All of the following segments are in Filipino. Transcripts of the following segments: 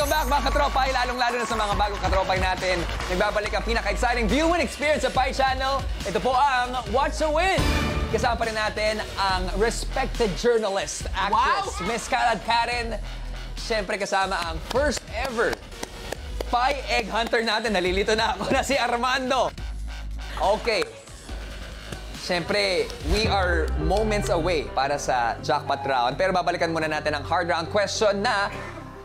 Welcome back mga katropay, lalong-lalo na sa mga bagong katropay natin. Nagbabalik ang pinaka-exciting viewing experience sa Pi Channel. Ito po ang Watch the Win! Kasama pa rin natin ang respected journalist, actress, Miss Kalad Karen. Siyempre kasama ang first ever Pi Egg Hunter natin. Nalilito na ako na si Armando. Okay. Siyempre, we are moments away para sa jackpot round. Pero babalikan muna natin ang hard round question na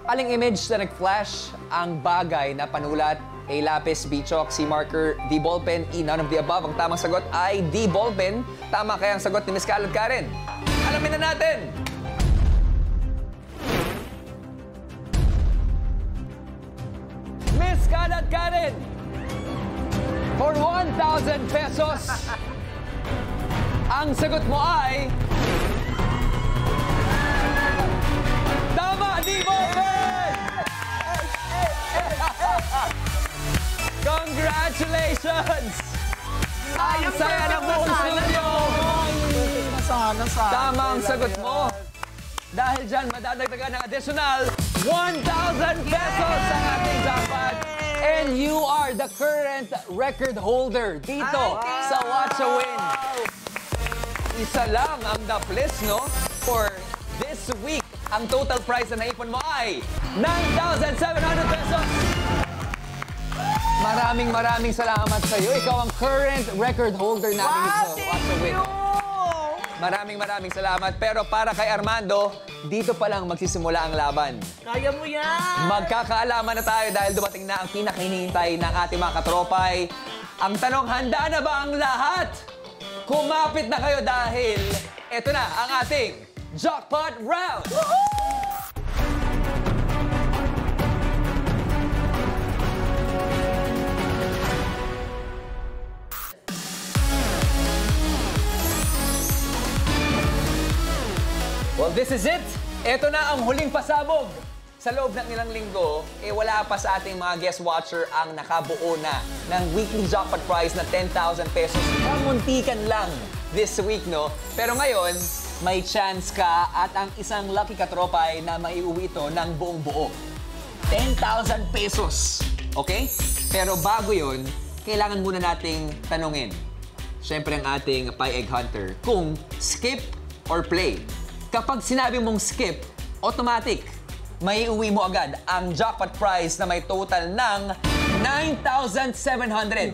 aling image na nag-flash ang bagay na panulat? A. Lapis, B. Chalk, C. Marker, D. Ballpen, E. None of the above. Ang tamang sagot ay D. Ballpen. Tama kaya ang sagot ni Miss Kalad Karen? Alamin na natin! Miss Kalad Karen! For 1,000 pesos, ang sagot mo ay... Tama! D. Ballpen! Congratulations! Ang saya ng buong studio! Tama ang sagot mo. Dahil dyan, madadagdagan ng additional 1,000 pesos sa ating jackpot. And you are the current record holder dito sa Watch a Win. Isa lang ang daplis, no? For this week, ang total prize na naipon mo ay 9,700 pesos. Maraming salamat sa iyo. Ikaw ang current record holder natin sa Watch a Win. Maraming salamat. Pero para kay Armando, dito pa lang magsisimula ang laban. Kaya mo yan! Magkakaalaman na tayo dahil dumating na ang pinakahinihintay ng ating mga katropay. Ang tanong, handa na ba ang lahat? Kumapit na kayo dahil ito na ang ating Jackpot Round! Well, this is it. Ito na ang huling pasabog. Sa loob ng ilang linggo, wala pa sa ating mga guest watcher ang nakabuo na ng weekly jackpot prize na 10,000 pesos. Kamuntikan lang this week, no? Pero ngayon, may chance ka at ang isang lucky katropay na maiuwi ito ng buong buo. 10,000 pesos. Okay? Pero bago yun, kailangan muna nating tanungin. Siyempre ang ating Pi Egg Hunter, kung skip or play. Kapag sinabi mong skip, automatic, may uwi mo agad ang jackpot prize na may total ng 9,700.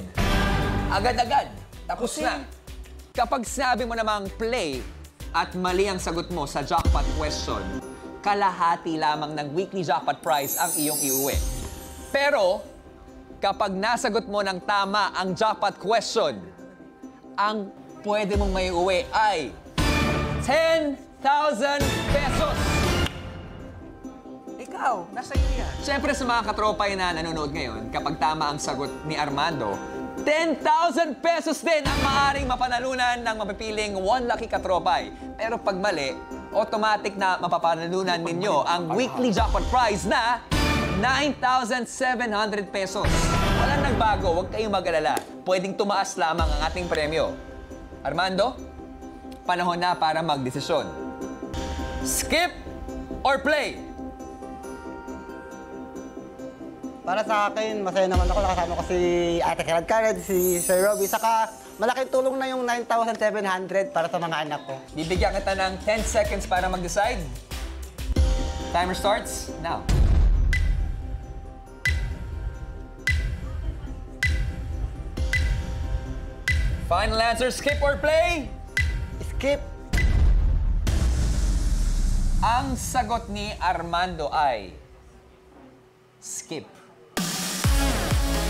Agad-agad. Tapos na. Kapag sinabi mo namang play at mali ang sagot mo sa jackpot question, kalahati lamang ng weekly jackpot prize ang iyong iuwi. Pero, kapag nasagot mo ng tama ang jackpot question, ang pwede mong may uwi ay 10,000 pesos! Ikaw, nasa iyo yan. Siyempre sa mga katropay na nanonood ngayon, kapag tama ang sagot ni Armando, 10,000 pesos din ang maaaring mapanalunan ng mapipiling one lucky katropay. Pero pag mali, automatic na mapapanalunan ninyo ang weekly jackpot prize na 9,700 pesos. Walang nagbago, huwag kayong mag-alala. Pwedeng tumaas lamang ang ating premyo. Armando, panahon na para magdesisyon. Skip or play? Para sa akin, masaya naman ako. Nakasama ko si Ate Kalad Karen, si Sir Robbie. Saka malaking tulong na yung 9,700 para sa mga anak ko. Bibigyan kita ng 10 seconds para mag-decide. Timer starts now. Final answer, skip or play? Skip. Ang sagot ni Armando ay skip.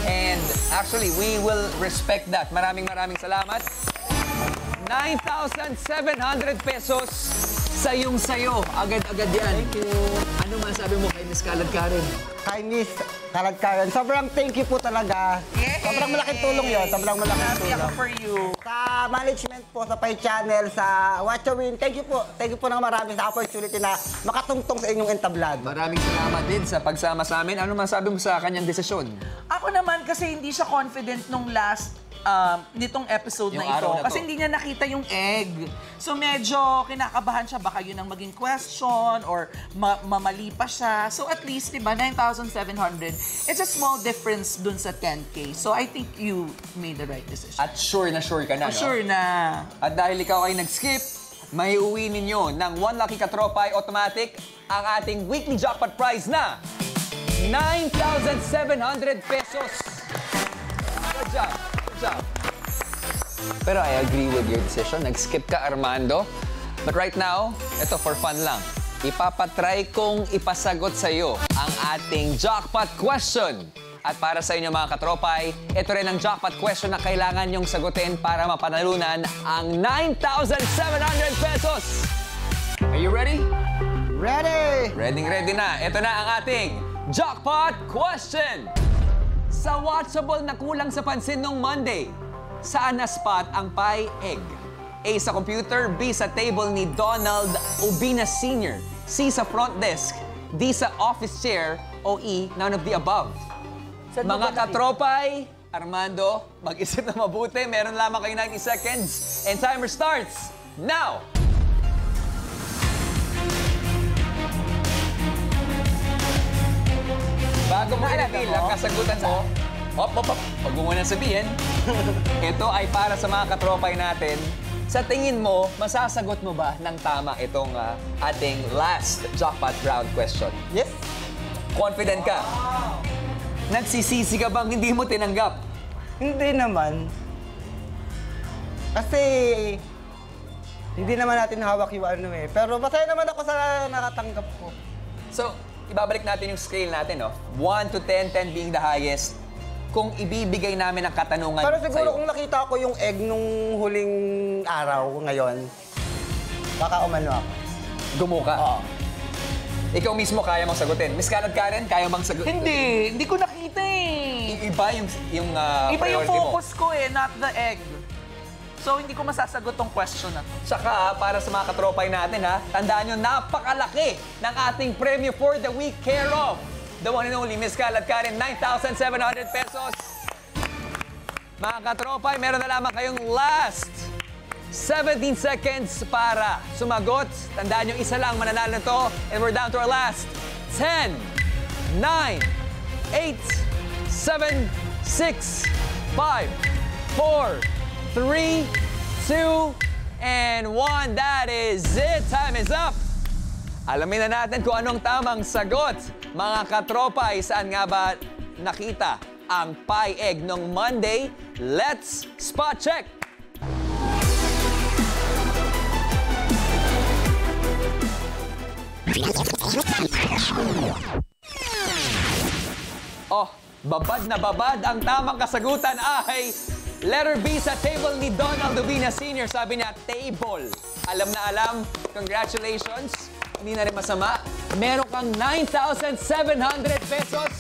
And actually, we will respect that. Maraming salamat. 9,700 pesos sa iyong sayo. Agad-agad yan. Thank you. Ano masabi mo kay Miss Kalad Karen? Kay Miss Kalad Karen, sobrang thank you po talaga. Yay! Sobrang malaking tulong yun. Sobrang malaking Happy ako tulong. for you. Sa management po, sa Pi Channel, sa Watch a Win, thank you po. Thank you po ng marami sa opportunity na makatungtong sa inyong entablado. Maraming salamat din sa pagsama sa amin. Ano masabi mo sa kanyang desisyon? Ako naman kasi hindi siya confident nung last nitong episode Yung na ito. araw na to. Kasi hindi niya nakita yung egg. So medyo kinakabahan siya. Baka yun ang maging question or mamali pa siya. So at least, diba, 9,700. It's a small difference dun sa 10K. So I think you made the right decision. At sure na no? Sure na. At dahil ikaw ay nag-skip, may uwi ninyo ng One Lucky Katropay Automatic ang ating weekly jackpot prize na 9,700 pesos. Good job. Good job. Pero I agree with your decision. Nag-skip ka, Armando. But right now, ito for fun lang. Ipapatry kong ipasagot sa'yo ang ating jackpot question. At para sa inyo mga katropay, ito rin ang jackpot question na kailangan nyong sagutin para mapanalunan ang 9,700 pesos. Are you ready? Ready! Ready na. Ito na ang ating jackpot question. Sa watchable na kulang sa pansin nung Monday, saan na-spot ang pie egg? A sa computer, B sa table ni Donald Ubinas Sr., C sa front desk, D sa office chair, o E, none of the above. Mga katropay, Armando, mag-isip na mabuti. Meron lamang kayo 90 seconds. And timer starts now! Bago mo i-reveal ang kasagutan mo, huwag mo muna sabihin. Ito ay para sa mga katropay natin. Sa tingin mo, masasagot mo ba ng tama itong ating last jackpot round question? Yes? Confident ka? Nagsisisi ka bang hindi mo tinanggap? Hindi naman. Kasi hindi naman natin hawak yung ano eh. Pero masaya naman ako sa nakatanggap ko. So, ibabalik natin yung scale natin, no? 1 to 10, 10 being the highest. Kung ibibigay namin ang katanungan Pero siguro sa'yo. kung nakita ko yung egg nung huling araw ngayon, baka umano ako. Gumo ka. Oo. Ikaw mismo kaya mong sagutin. Miss Karen, kaya mong sagutin? Hindi ko nakita eh. Iba yung Iba yung priority mo. focus ko eh, not the egg. So hindi ko masasagot tong question na to. Tsaka, para sa mga katropay natin, tandaan nyo, napakalaki ng ating premyo for the week care of the one and only Miss Karen, 9,700 pesos. Mga katropay, meron na lamang kayong last 17 seconds para sumagot. Tandaan nyo, isa lang mananalo nito. And we're down to our last 10, 9, 8, 7, 6, 5, 4, 3, 2, and 1. That is it. Time is up. Alamin na natin kung anong tamang sagot. Mga katropay, saan nga ba nakita ang pie egg nung Monday? Let's spot check. Oh, babad na babad. Ang tamang kasagutan ay letter B sa table ni Donald Ubinas Sr. Sabi niya, table. Alam na alam. Congratulations. Hindi na rin masama. Meron kang 9,700 pesos.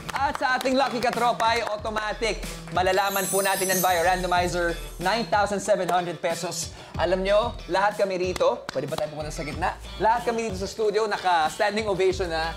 At sa ating Lucky Katropay, automatic. Malalaman po natin yan via randomizer, 9,700 pesos. Alam nyo, lahat kami rito, pwede ba tayo pumunta sa gitna? Lahat kami dito sa studio, naka-standing ovation na.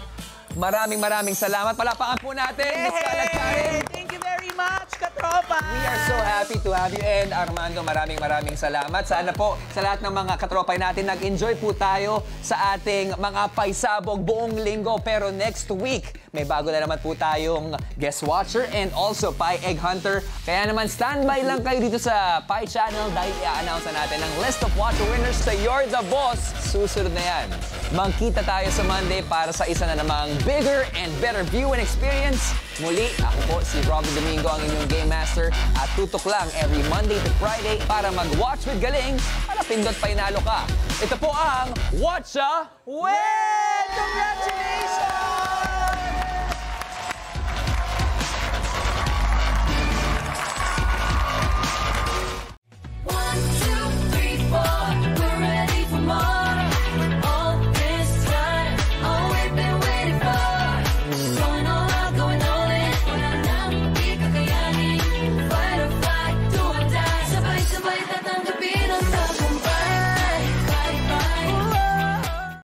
Maraming salamat. Palapakan po natin, Miss Karen. Thank you very much, katropa! We are so happy to have you. And Armando, maraming salamat. Sana po sa lahat ng mga katropay natin, nag-enjoy po tayo sa ating mga paisabog buong linggo. Pero next week, may bago na naman po tayong guest watcher and also Pie Egg Hunter. Kaya naman, standby lang kayo dito sa Pie Channel dahil i-announce na natin ang list of watcher winners sa You're the Boss. Susunod na yan. Magkita tayo sa Monday para sa isa na namang bigger and better viewing experience. Muli, ako po si Robby Domingo, ang inyong Game Master. At tutok lang every Monday to Friday para mag-watch with galing para pindot pa inalo ka. Ito po ang Watcha Win! Congratulations!